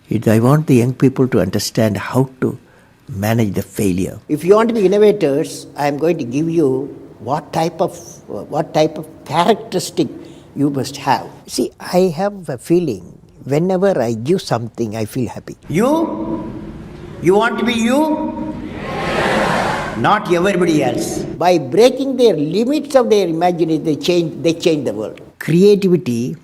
I want the young people to understand how to manage the failure. If you want to be innovators, I am going to give you what type of characteristic you must have. See, I have a feeling whenever I give something, I feel happy. You want to be you, not everybody else. By breaking their limits of their imagination, they change the world. Creativity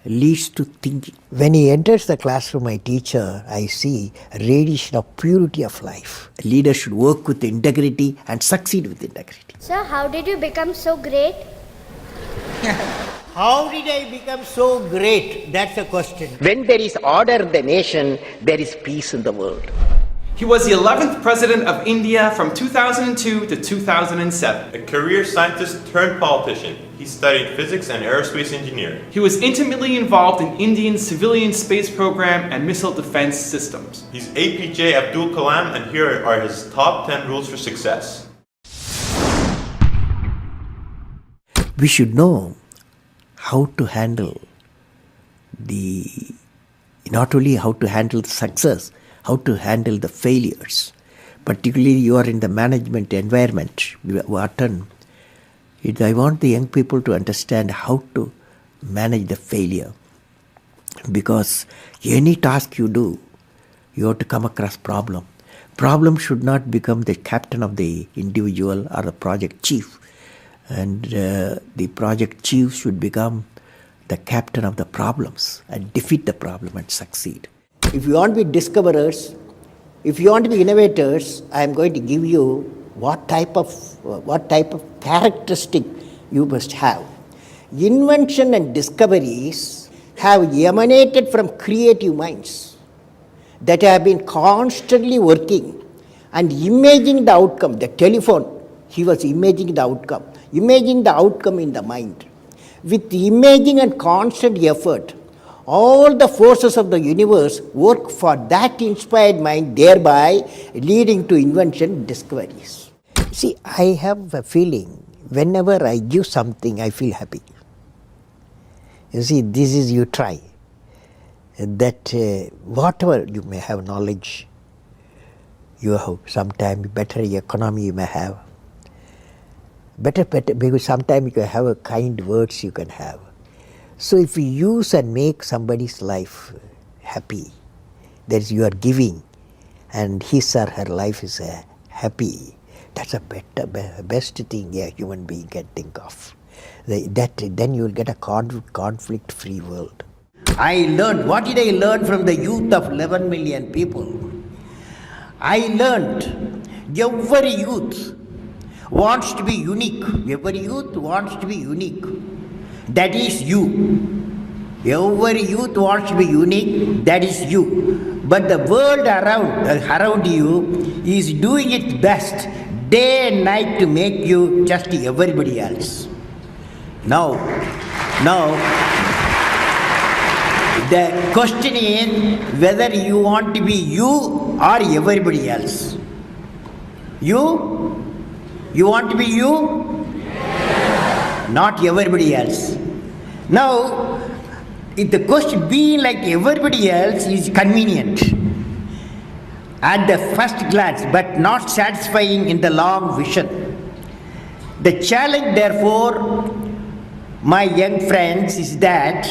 leads to thinking. When he enters the classroom, my teacher, I see a radiation of purity of life. A leader should work with integrity and succeed with integrity. Sir, how did you become so great? How did I become so great? That's a question. When there is order in the nation, there is peace in the world. He was the 11th President of India from 2002 to 2007. A career scientist turned politician. He studied physics and aerospace engineering. He was intimately involved in India's civilian space program and missile defense systems. He's A.P.J. Abdul Kalam, and here are his top 10 rules for success. We should know how to handle not only how to handle the success, how to handle the failures. Particularly you are in the management environment, Wharton. I want the young people to understand how to manage the failure. Because any task you do, you have to come across problem. Problem should not become the captain of the individual or the project chief. And the project chief should become the captain of the problems and defeat the problem and succeed. If you want to be discoverers, if you want to be innovators, I am going to give you what type of characteristic you must have. Invention and discoveries have emanated from creative minds that have been constantly working and imagining the outcome. The telephone, he was imagining the outcome in the mind. With imaging and constant effort, all the forces of the universe work for that inspired mind, thereby leading to invention and discoveries. See, I have a feeling whenever I give something, I feel happy. You see, this is you try. That whatever you may have knowledge, you have sometimes better economy you may have. Better, because sometimes you have a kind words you can have. So if you use and make somebody's life happy, that is you are giving, and his or her life is happy, that's a best thing a human being can think of. Then you will get a conflict-free world. What did I learn from the youth of 11 million people? I learned every youth wants to be unique. Every youth wants to be unique. That is you. Every youth wants to be unique. That is you. But the world around you is doing its best day and night to make you just everybody else. Now, the question is whether you want to be you or everybody else. You want to be you? Not everybody else. Now, if the question being like everybody else is convenient at the first glance, but not satisfying in the long vision. The challenge, therefore, my young friends, is that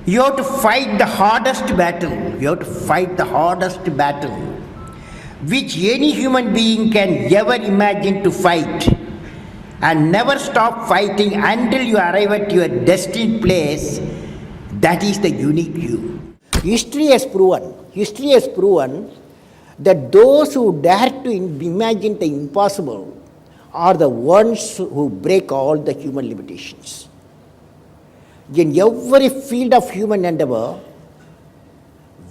you have to fight the hardest battle. You have to fight the hardest battle which any human being can ever imagine to fight, and never stop fighting until you arrive at your destined place. That is the unique you. History has proven that those who dare to imagine the impossible are the ones who break all the human limitations. In every field of human endeavor,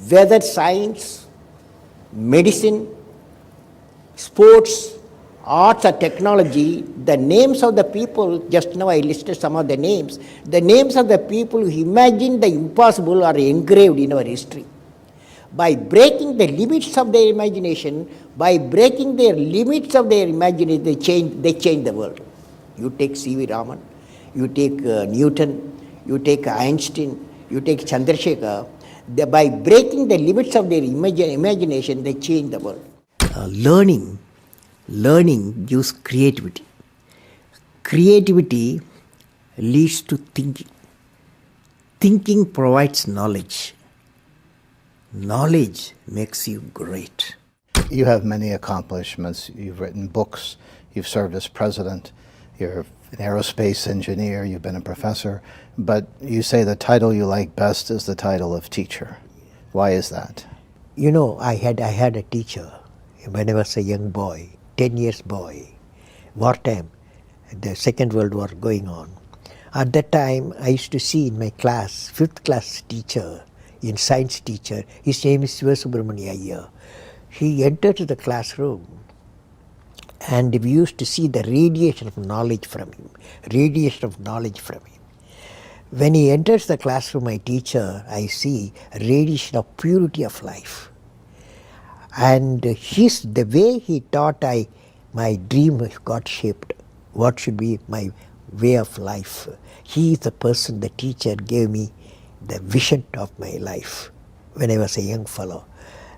whether science, medicine, sports, arts or technology, the names of the people, just now I listed some of the names of the people who imagined the impossible are engraved in our history. By breaking the limits of their imagination, they change the world. You take C.V. Raman, you take Newton, you take Einstein, you take Chandrasekhar. By breaking the limits of their imagination, they change the world. Learning gives creativity. Creativity leads to thinking. Thinking provides knowledge. Knowledge makes you great. You have many accomplishments. You've written books. You've served as president. You're an aerospace engineer. You've been a professor. But you say the title you like best is the title of teacher. Why is that? You know, I had a teacher when I was a young boy, 10 years boy, wartime, the Second World War going on. At that time, I used to see in my class, 5th class teacher, in science teacher, his name is Subramania Iyer. He entered the classroom and we used to see the radiation of knowledge from him, When he enters the classroom, my teacher, I see a radiation of purity of life. And the way he taught, my dream got shaped. What should be my way of life? He is the person, the teacher gave me the vision of my life when I was a young fellow.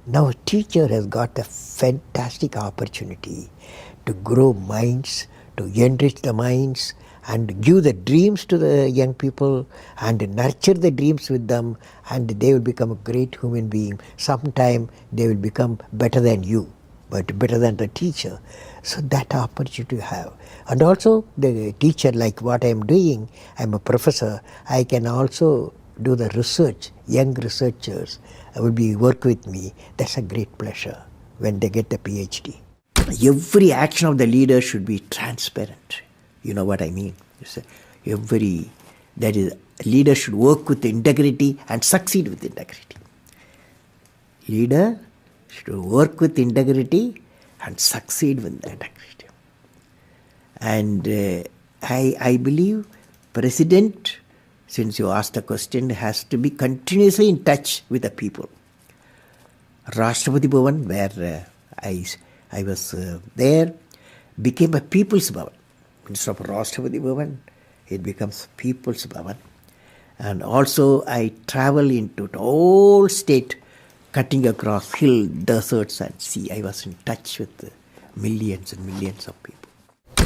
Now a teacher has got a fantastic opportunity to grow minds, to enrich the minds, and give the dreams to the young people and nurture the dreams with them, and they will become a great human being. Sometime they will become better than you, but better than the teacher. So that opportunity you have. And also the teacher, like what I am doing, I am a professor, I can also do the research. Young researchers will work with me. That's a great pleasure when they get the PhD. Every action of the leader should be transparent. You know what I mean? That is, leader should work with integrity and succeed with integrity. Leader should work with integrity and succeed with integrity. And I believe President, since you asked the question, has to be continuously in touch with the people. Rashtrapati Bhavan, where I was there, became a People's Bhavan. Instead of Rashtrapati Bhavan, it becomes People's Bhavan. And also I travel into the whole state, cutting across hill, deserts and sea. I was in touch with millions and millions of people.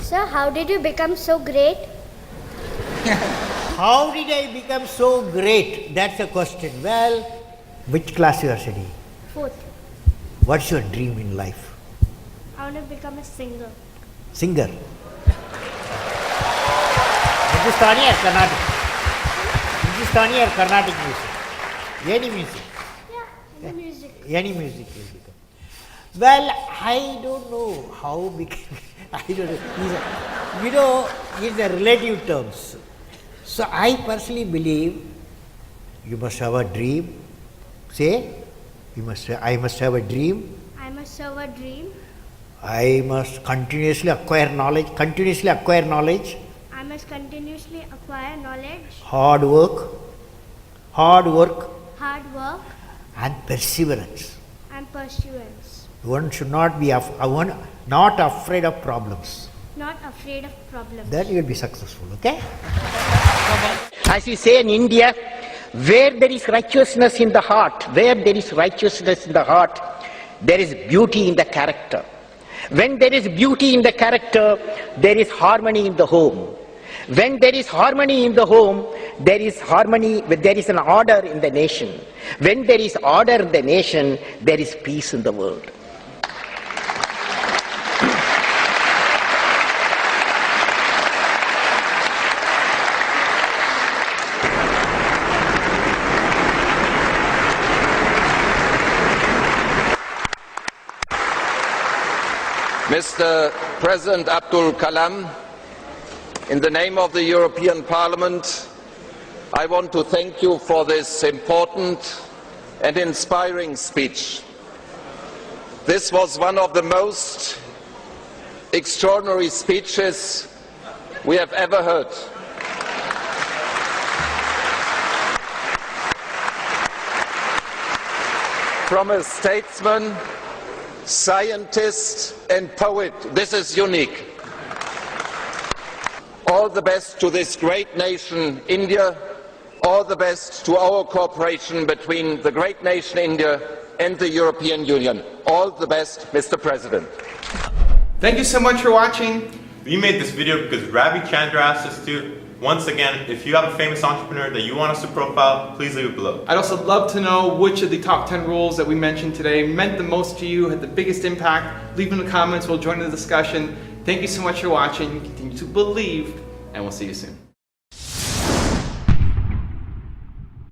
Sir, how did you become so great? How did I become so great? That's the question. Well, which class you are studying? 4th. What's your dream in life? I want to become a singer. Singer. Hindustani or Carnatic? Hindustani or Carnatic music? Any music? Yeah, music. Any music will become. Well, I don't know how became. I don't know. It's a relative terms. So I personally believe you must have a dream. Say, I must have a dream. I must have a dream. I must continuously acquire knowledge. I must continuously acquire knowledge. Hard work. Hard work. And perseverance. And pursuance. One should not be not afraid of problems. Not afraid of problems. Then you will be successful, okay? As we say in India, where there is righteousness in the heart, there is beauty in the character. When there is beauty in the character, there is harmony in the home. When there is harmony in the home, there is an order in the nation. When there is order in the nation, there is peace in the world. Mr. President Abdul Kalam, in the name of the European Parliament, I want to thank you for this important and inspiring speech. This was one of the most extraordinary speeches we have ever heard. From a statesman, scientist and poet, this is unique. All the best to this great nation, India. all the best to our cooperation between the great nation India and the European Union. All the best, Mr. President. Thank you so much for watching. We made this video because Ravi Chandra asked us to. Once again, if you have a famous entrepreneur that you want us to profile, please leave it below. I'd also love to know which of the top 10 rules that we mentioned today meant the most to you, had the biggest impact. Leave in the comments, we'll join in the discussion. Thank you so much for watching. Continue to believe, and we'll see you soon.